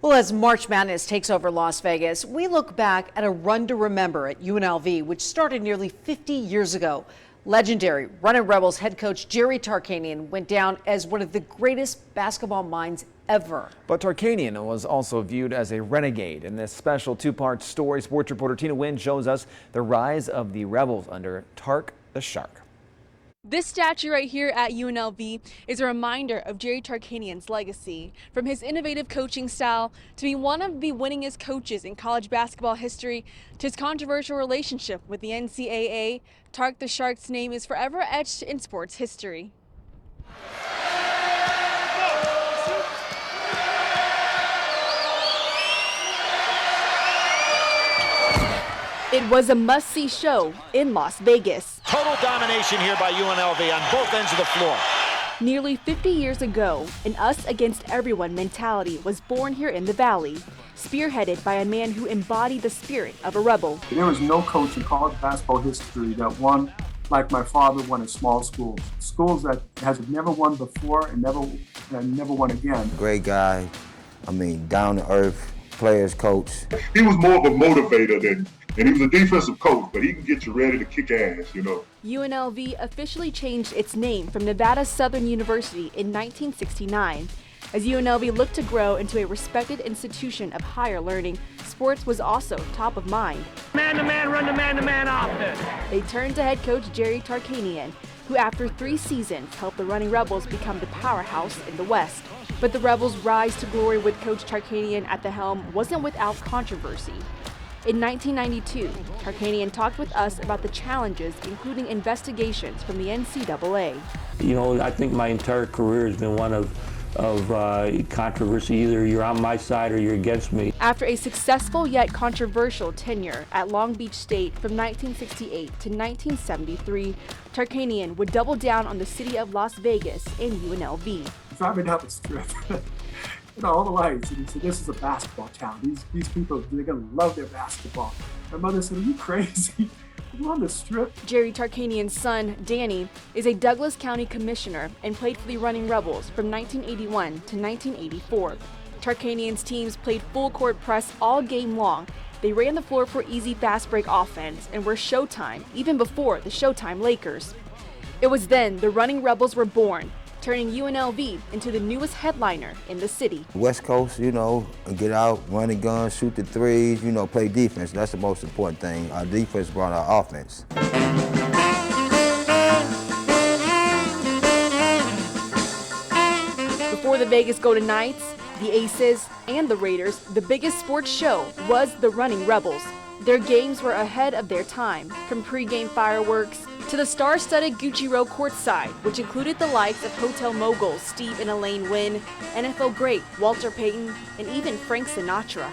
Well, as March Madness takes over Las Vegas, we look back at a run to remember at UNLV, which started nearly 50 years ago. Legendary Runnin Rebels head coach Jerry Tarkanian went down as one of the greatest basketball minds ever. But Tarkanian was also viewed as a renegade. In this special two-part story, sports reporter Tina Nguyen shows us the rise of the Rebels under Tark the Shark. This statue right here at UNLV is a reminder of Jerry Tarkanian's legacy. From his innovative coaching style to being one of the winningest coaches in college basketball history to his controversial relationship with the NCAA, Tark the Shark's name is forever etched in sports history. It was a must-see show in Las Vegas. Total domination here by UNLV on both ends of the floor. Nearly 50 years ago, an us against everyone mentality was born here in the Valley, spearheaded by a man who embodied the spirit of a rebel. There was no coach in college basketball history that won like my father won at small schools. Schools that has never won before and never won again. Great guy, down to earth, players coach. He was more of a motivator and he was a defensive coach, but he can get you ready to kick ass, you know. UNLV officially changed its name from Nevada Southern University in 1969. As UNLV looked to grow into a respected institution of higher learning, sports was also top of mind. Man-to-man, run the man-to-man offense. They turned to head coach Jerry Tarkanian, who after 3 seasons helped the Runnin Rebels become the powerhouse in the West. But the Rebels' rise to glory with Coach Tarkanian at the helm wasn't without controversy. In 1992, Tarkanian talked with us about the challenges, including investigations from the NCAA. You know, I think my entire career has been one of controversy. Either you're on my side or you're against me. After a successful yet controversial tenure at Long Beach State from 1968 to 1973, Tarkanian would double down on the city of Las Vegas and UNLV. Driving down the strip, all the lights, and he said, "This is a basketball town. These people, they're gonna love their basketball." My mother said, "Are you crazy? You on the strip?" Jerry Tarkanian's son, Danny, is a Douglas County commissioner and played for the Runnin Rebels from 1981 to 1984. Tarkanian's teams played full court press all game long. They ran the floor for easy fast break offense and were Showtime even before the Showtime Lakers. It was then the Runnin Rebels were born, turning UNLV into the newest headliner in the city. West Coast, get out, run the gun, shoot the threes, play defense. That's the most important thing. Our defense brought our offense. Before the Vegas Golden Knights, the Aces, and the Raiders, the biggest sports show was the Runnin Rebels. Their games were ahead of their time, from pregame fireworks to the star-studded Gucci Row courtside, which included the likes of hotel moguls Steve and Elaine Wynn, NFL great Walter Payton, and even Frank Sinatra.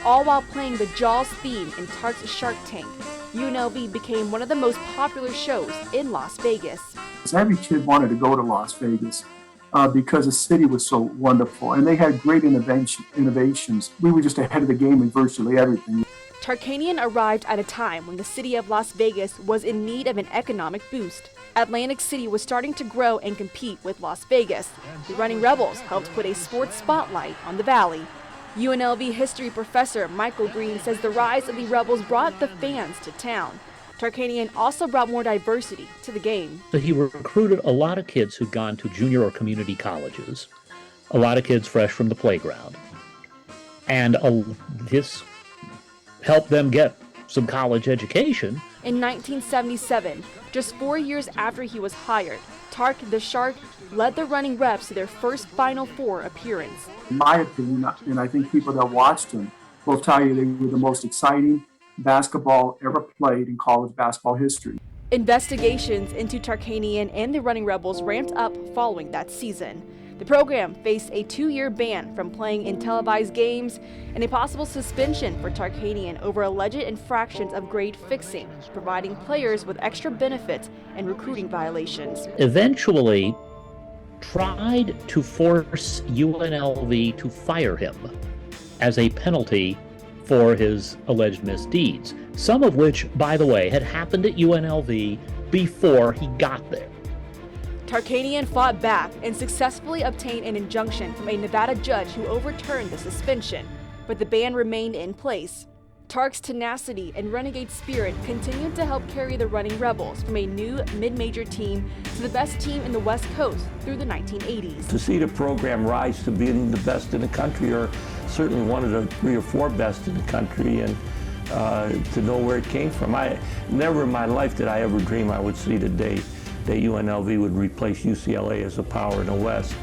All while playing the Jaws theme in Tark's Shark Tank, UNLV became one of the most popular shows in Las Vegas. Every kid wanted to go to Las Vegas because the city was so wonderful, and they had great innovations. We were just ahead of the game in virtually everything. Tarkanian arrived at a time when the city of Las Vegas was in need of an economic boost. Atlantic City was starting to grow and compete with Las Vegas. The Runnin Rebels helped put a sports spotlight on the Valley. UNLV history professor Michael Green says the rise of the Rebels brought the fans to town. Tarkanian also brought more diversity to the game. He recruited a lot of kids who'd gone to junior or community colleges, a lot of kids fresh from the playground, and this helped them get some college education. In 1977, just 4 years after he was hired, Tark the Shark led the Runnin Rebs to their first Final Four appearance. In my opinion, and I think people that watched him will tell you they were the most exciting basketball ever played in college basketball history. Investigations into Tarkanian and the Runnin Rebels ramped up following that season. The program faced a 2-year ban from playing in televised games and a possible suspension for Tarkanian over alleged infractions of grade fixing, providing players with extra benefits and recruiting violations. Eventually tried to force UNLV to fire him as a penalty for his alleged misdeeds, some of which, by the way, had happened at UNLV before he got there. Tarkanian fought back and successfully obtained an injunction from a Nevada judge who overturned the suspension. but the ban remained in place. Tark's tenacity and renegade spirit continued to help carry the Running Rebels from a new mid-major team to the best team in the West Coast through the 1980s. To see the program rise to being the best in the country, or certainly one of the 3 or 4 best in the country, and to know where it came from. Never in my life did I ever dream I would see the day that UNLV would replace UCLA as a power in the West.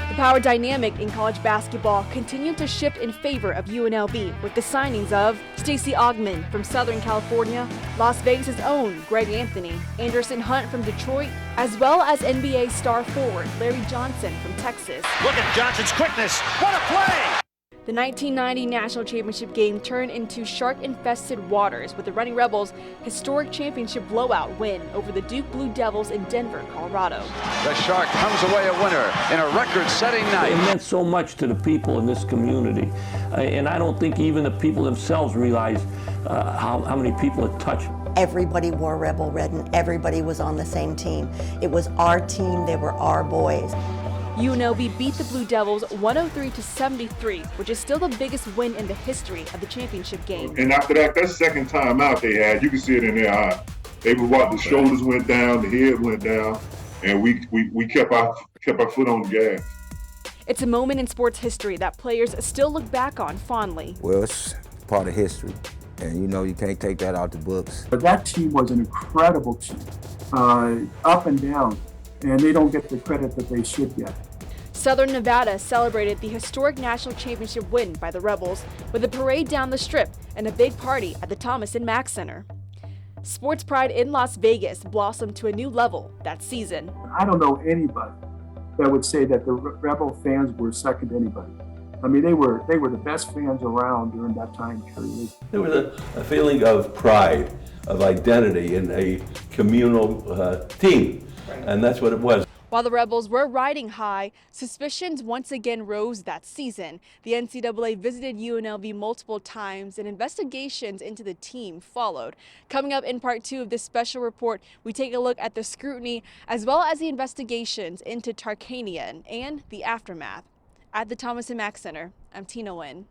The power dynamic in college basketball continued to shift in favor of UNLV with the signings of Stacey Augmon from Southern California, Las Vegas' own Greg Anthony, Anderson Hunt from Detroit, as well as NBA star forward Larry Johnson from Texas. Look at Johnson's quickness. What a play! The 1990 National Championship game turned into shark-infested waters with the Running Rebels' historic championship blowout win over the Duke Blue Devils in Denver, Colorado. The Shark comes away a winner in a record-setting night. It meant so much to the people in this community, and I don't think even the people themselves realize how many people it touched. Everybody wore Rebel Red and everybody was on the same team. It was our team, they were our boys. UNLV beat the Blue Devils 103-73, which is still the biggest win in the history of the championship game. And after that second time out they had, you could see it in their eye. They were what, the shoulders went down, the head went down, and we kept our foot on the gas. It's a moment in sports history that players still look back on fondly. Well, it's part of history, and you know you can't take that out the books. But that team was an incredible team, up and down, and they don't get the credit that they should get. Southern Nevada celebrated the historic national championship win by the Rebels with a parade down the Strip and a big party at the Thomas & Mack Center. Sports pride in Las Vegas blossomed to a new level that season. I don't know anybody that would say that the Rebel fans were second to anybody. I mean, they were the best fans around during that time period. There was a feeling of pride, of identity in a communal team, and that's what it was. While the Rebels were riding high, suspicions once again rose that season. The NCAA visited UNLV multiple times and investigations into the team followed. Coming up in part 2 of this special report, we take a look at the scrutiny as well as the investigations into Tarkanian and the aftermath. At the Thomas & Mack Center, I'm Tina Nguyen.